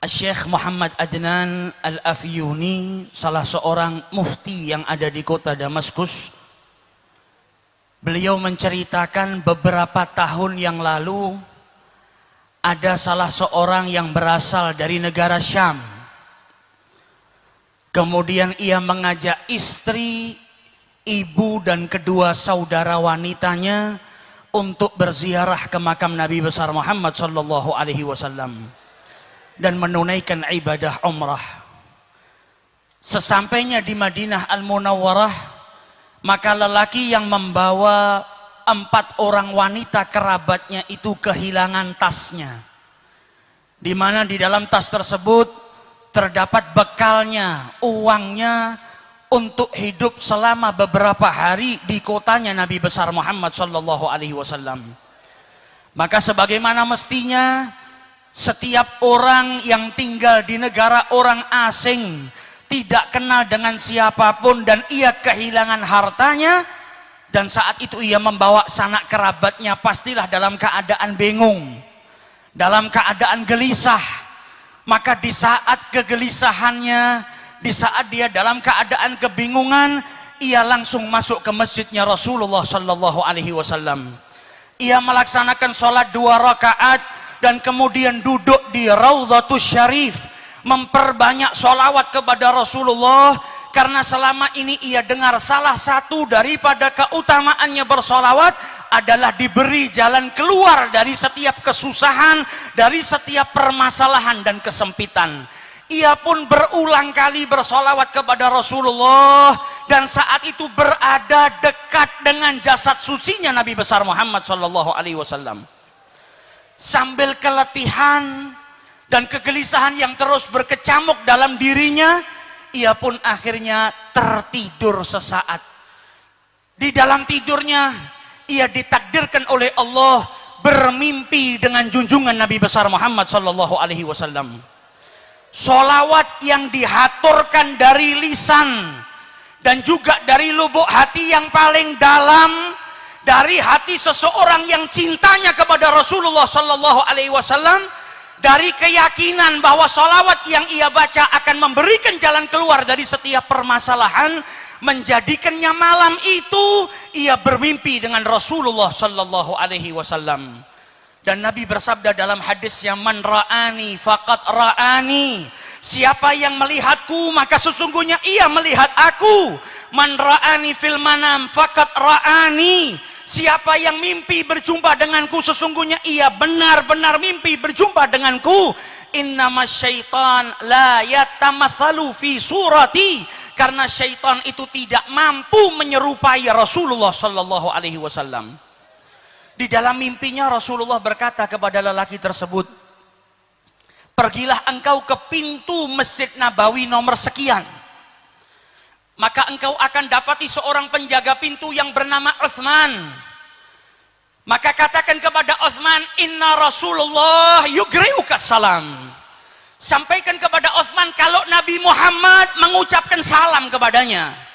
Syekh Muhammad Adnan Al-Afyuni, salah seorang mufti yang ada di kota Damaskus. Beliau menceritakan beberapa tahun yang lalu ada salah seorang yang berasal dari negara Syam. Kemudian ia mengajak istri, ibu dan kedua saudara wanitanya untuk berziarah ke makam Nabi besar Muhammad sallallahu alaihi wasallam dan menunaikan ibadah umrah. Sesampainya di Madinah Al-Munawwarah, maka lelaki yang membawa 4 orang wanita kerabatnya itu kehilangan tasnya, di mana di dalam tas tersebut terdapat bekalnya, uangnya untuk hidup selama beberapa hari di kotanya Nabi besar Muhammad sallallahu alaihi wasallam. Maka sebagaimana mestinya setiap orang yang tinggal di negara orang asing, tidak kenal dengan siapapun, dan ia kehilangan hartanya, dan saat itu ia membawa sanak kerabatnya, pastilah dalam keadaan bingung, dalam keadaan gelisah. Maka di saat kegelisahannya, di saat dia dalam keadaan kebingungan, ia langsung masuk ke masjidnya Rasulullah sallallahu alaihi wasallam. Ia melaksanakan sholat 2 rakaat dan kemudian duduk di Raudhatus Syarif, memperbanyak sholawat kepada Rasulullah, karena selama ini ia dengar salah satu daripada keutamaannya bersolawat adalah diberi jalan keluar dari setiap kesusahan, dari setiap permasalahan dan kesempitan. Ia pun berulang kali bersolawat kepada Rasulullah, dan saat itu berada dekat dengan jasad sucinya Nabi besar Muhammad sallallahu alaihi wasallam. Sambil keletihan dan kegelisahan yang terus berkecamuk dalam dirinya, ia pun akhirnya tertidur sesaat. Di dalam tidurnya ia ditakdirkan oleh Allah bermimpi dengan junjungan Nabi besar Muhammad sallallahu alaihi wasallam. Sholawat yang dihaturkan dari lisan dan juga dari lubuk hati yang paling dalam, dari hati seseorang yang cintanya kepada Rasulullah sallallahu alaihi wasallam, dari keyakinan bahwa sholawat yang ia baca akan memberikan jalan keluar dari setiap permasalahan, menjadikannya malam itu ia bermimpi dengan Rasulullah sallallahu alaihi wasallam. Dan Nabi bersabda dalam hadisnya, man ra'ani faqad ra'ani, siapa yang melihatku maka sesungguhnya ia melihat aku. Man ra'ani fil manam faqad ra'ani, siapa yang mimpi berjumpa denganku sesungguhnya ia benar-benar mimpi berjumpa denganku. Innama syaitan la yatamathalu fi surati, karena syaitan itu tidak mampu menyerupai Rasulullah sallallahu alaihi wasallam. Di dalam mimpinya Rasulullah berkata kepada lelaki tersebut, pergilah engkau ke pintu Masjid Nabawi nomor sekian, maka engkau akan dapati seorang penjaga pintu yang bernama Utsman. Maka katakan kepada Utsman, inna Rasulullah yugri'uka salam. Sampaikan kepada Utsman kalau Nabi Muhammad mengucapkan salam kepadanya.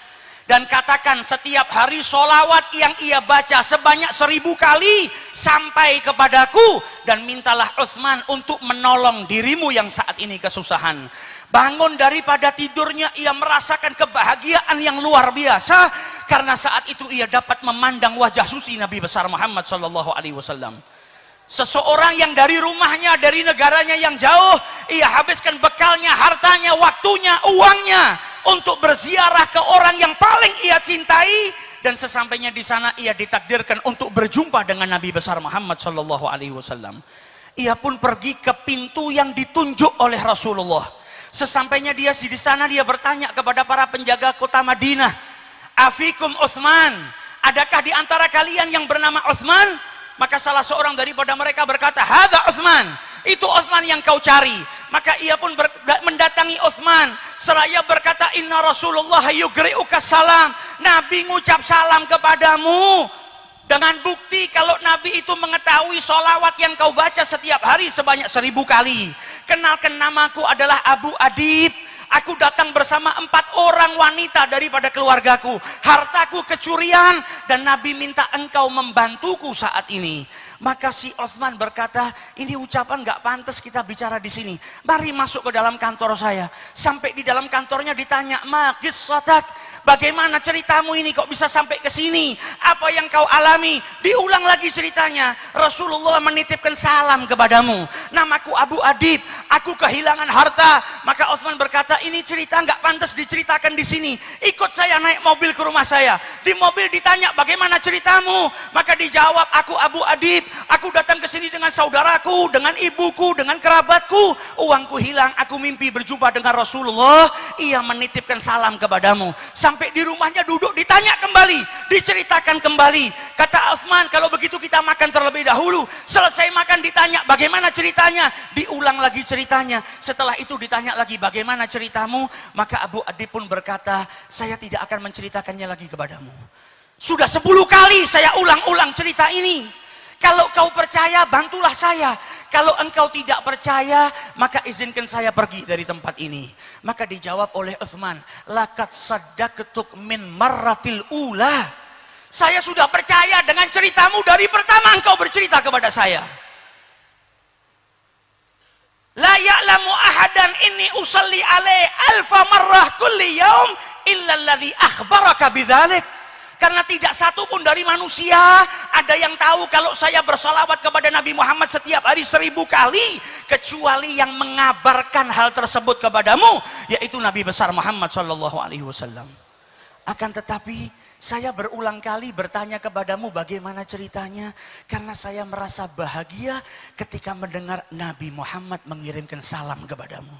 Dan katakan setiap hari sholawat yang ia baca sebanyak 1000 kali sampai kepadaku, dan mintalah Utsman untuk menolong dirimu yang saat ini kesusahan. Bangun daripada tidurnya ia merasakan kebahagiaan yang luar biasa, karena saat itu ia dapat memandang wajah suci Nabi besar Muhammad sallallahu alaihi wasallam. Seseorang yang dari rumahnya, dari negaranya yang jauh, ia habiskan bekalnya, hartanya, waktunya, uangnya untuk berziarah ke orang yang paling ia cintai, dan sesampainya di sana ia ditakdirkan untuk berjumpa dengan Nabi besar Muhammad sallallahu alaihi wasallam. Ia pun pergi ke pintu yang ditunjuk oleh Rasulullah. Sesampainya dia di sana, dia bertanya kepada para penjaga kota Madinah, afikum Utsman, adakah di antara kalian yang bernama Utsman? Maka salah seorang daripada mereka berkata, hadza Utsman, itu Utsman yang kau cari. Maka ia pun mendatangi Utsman seraya berkata, inna Rasulullah yugri'uka salam, Nabi ngucap salam kepadamu. Dengan bukti kalau Nabi itu mengetahui sholawat yang kau baca setiap hari sebanyak 1000 kali. Kenalkan, namaku adalah Abu Adib. Aku datang bersama 4 orang wanita daripada keluargaku. Hartaku kecurian dan Nabi minta engkau membantuku saat ini. Maka si Uthman berkata, ini ucapan nggak pantas kita bicara di sini. Mari masuk ke dalam kantor saya. Sampai di dalam kantornya ditanya, ma qissatak, bagaimana ceritamu ini kok bisa sampai ke sini? Apa yang kau alami? Diulang lagi ceritanya. Rasulullah menitipkan salam kepadamu. Namaku Abu Adib, aku kehilangan harta. Maka Uthman berkata, ini cerita nggak pantas diceritakan di sini. Ikut saya naik mobil ke rumah saya. Di mobil ditanya, bagaimana ceritamu? Maka dijawab, aku Abu Adib, aku datang ke sini dengan saudaraku, dengan ibuku, dengan kerabatku. Uangku hilang, aku mimpi berjumpa dengan Rasulullah. Ia menitipkan salam kepadamu. Sampai di rumahnya duduk, ditanya kembali, diceritakan kembali. Kata Uthman, kalau begitu kita makan terlebih dahulu. Selesai makan ditanya, bagaimana ceritanya? Diulang lagi ceritanya. Setelah itu ditanya lagi, bagaimana ceritamu? Maka Abu Adib pun berkata, saya tidak akan menceritakannya lagi kepadamu. Sudah 10 kali saya ulang-ulang cerita ini. Kalau kau percaya, bantulah saya. Kalau engkau tidak percaya, maka izinkan saya pergi dari tempat ini. Maka dijawab oleh Uthman, laqad saddaqtuk min marratil ula. Saya sudah percaya dengan ceritamu dari pertama engkau bercerita kepada saya. La ya'lamu ahadan inni usalli alaihi alfa marrah kulli yaum illa alladhi akhbaraka bidzalik. Karena tidak satu pun dari manusia ada yang tahu kalau saya bersolawat kepada Nabi Muhammad setiap hari 1000 kali, kecuali yang mengabarkan hal tersebut kepadamu, yaitu Nabi besar Muhammad SAW. Akan tetapi saya berulang kali bertanya kepadamu bagaimana ceritanya, karena saya merasa bahagia ketika mendengar Nabi Muhammad mengirimkan salam kepadamu.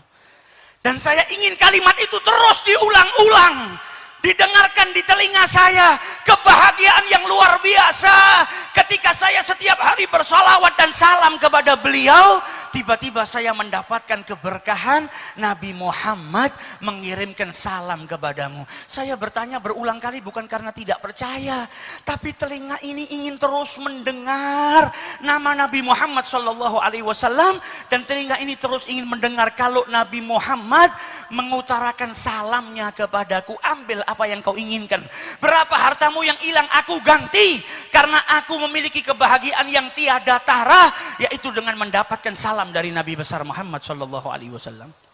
Dan saya ingin kalimat itu terus diulang-ulang, didengarkan di telinga saya. Kebahagiaan yang luar biasa ketika saya setiap hari bersolawat dan salam kepada beliau. Tiba-tiba saya mendapatkan keberkahan, Nabi Muhammad mengirimkan salam kepadamu. Saya bertanya berulang kali bukan karena tidak percaya, tapi telinga ini ingin terus mendengar nama Nabi Muhammad SAW, dan telinga ini terus ingin mendengar kalau Nabi Muhammad mengutarakan salamnya kepadaku. Ambil apa yang kau inginkan. Berapa hartamu yang hilang aku ganti, karena aku memiliki kebahagiaan yang tiada tara, yaitu dengan mendapatkan salam dari Nabi besar Muhammad SAW.